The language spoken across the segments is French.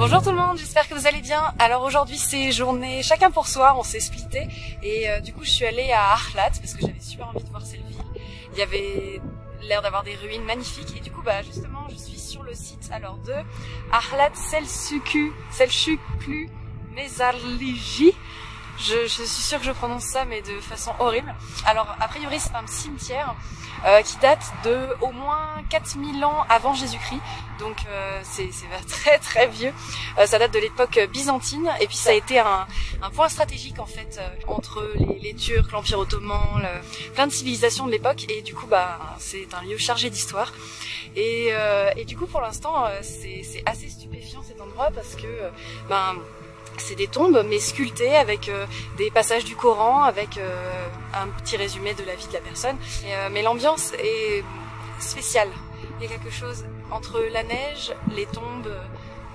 Bonjour tout le monde, j'espère que vous allez bien. Alors aujourd'hui c'est journée chacun pour soi, on s'est splitté et du coup je suis allée à Arlat parce que j'avais super envie de voir cette ville. Il y avait l'air d'avoir des ruines magnifiques et du coup justement je suis sur le site alors de Arlat Selçuklu Mezarlığı. Je suis sûre que je prononce ça mais de façon horrible. Alors a priori c'est un cimetière qui date de au moins 4000 ans avant Jésus-Christ, donc c'est très très vieux. Ça date de l'époque byzantine et puis ça a été un point stratégique en fait entre les Turcs, l'Empire ottoman, plein de civilisations de l'époque et du coup c'est un lieu chargé d'histoire et du coup pour l'instant c'est assez stupéfiant cet endroit parce que c'est des tombes mais sculptées avec des passages du Coran, avec un petit résumé de la vie de la personne. Mais l'ambiance est spéciale. Il y a quelque chose entre la neige, les tombes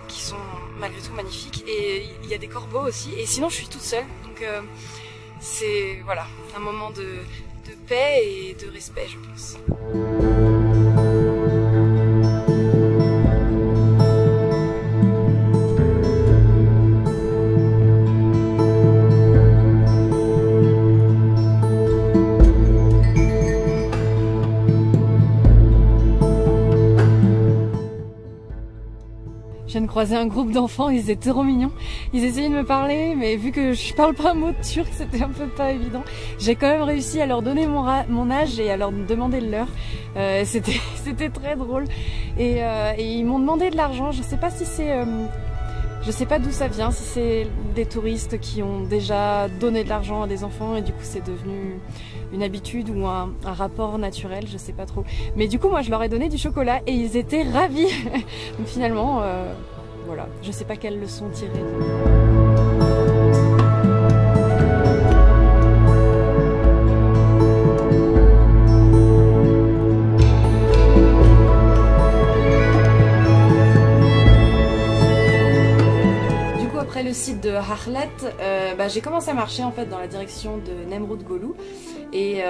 qui sont malgré tout magnifiques et il y a des corbeaux aussi. Et sinon je suis toute seule donc c'est voilà un moment de paix et de respect je pense. Je viens de croiser un groupe d'enfants, ils étaient trop mignons. Ils essayaient de me parler, mais vu que je parle pas un mot de turc, c'était un peu pas évident. J'ai quand même réussi à leur donner mon âge et à leur demander le leur. C'était très drôle. Et ils m'ont demandé de l'argent. Je sais pas si c'est, je sais pas d'où ça vient, si c'est des touristes qui ont déjà donné de l'argent à des enfants et du coup c'est devenu une habitude ou un rapport naturel, je sais pas trop. Mais du coup moi je leur ai donné du chocolat et ils étaient ravis. Donc finalement, voilà, je sais pas quelle leçon tirer. Après le site de Arlat, j'ai commencé à marcher en fait dans la direction de Nemrutgolu et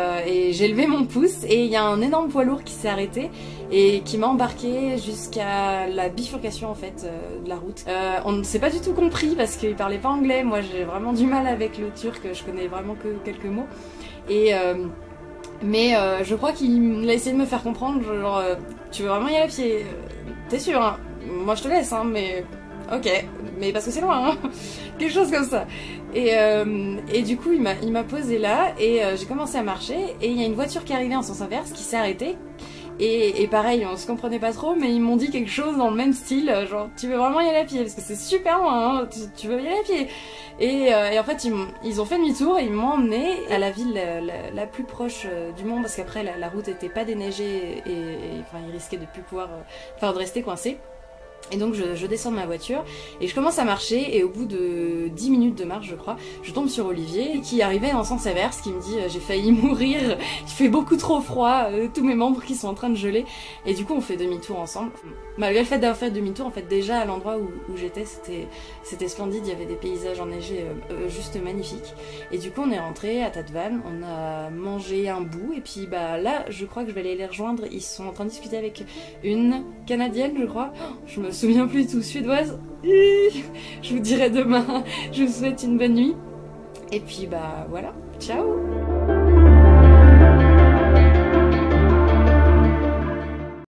j'ai levé mon pouce et il y a un énorme poids lourd qui s'est arrêté et qui m'a embarqué jusqu'à la bifurcation en fait de la route. On ne s'est pas du tout compris parce qu'il parlait pas anglais, moi j'ai vraiment du mal avec le turc, je connais vraiment que quelques mots mais je crois qu'il a essayé de me faire comprendre genre tu veux vraiment y aller à pied, t'es sûr hein, moi je te laisse hein, mais ok, mais parce que c'est loin, hein. Quelque chose comme ça. Et du coup, il m'a posé là et j'ai commencé à marcher et il y a une voiture qui est arrivée en sens inverse qui s'est arrêtée. Et pareil, on se comprenait pas trop, mais ils m'ont dit quelque chose dans le même style, genre tu veux vraiment y aller à pied parce que c'est super loin, hein, tu veux y aller à pied. Et en fait, ils ont fait demi-tour et ils m'ont emmené à la ville la plus proche du monde parce qu'après la route était pas déneigée et enfin ils risquaient de plus pouvoir, de rester coincés. Et donc je descends de ma voiture et je commence à marcher et au bout de 10 minutes de marche je crois, je tombe sur Olivier qui arrivait en sens inverse, qui me dit j'ai failli mourir, il fait beaucoup trop froid, tous mes membres qui sont en train de geler et du coup on fait demi-tour ensemble. Malgré le fait d'avoir fait demi-tour, en fait déjà à l'endroit où j'étais c'était splendide, il y avait des paysages enneigés juste magnifiques et du coup on est rentré à Tatvan, on a mangé un bout et puis là je crois que je vais aller les rejoindre, ils sont en train de discuter avec une Canadienne je crois, je me souviens plus tout, suédoise. Je vous dirai demain. Je vous souhaite une bonne nuit. Et puis voilà, ciao.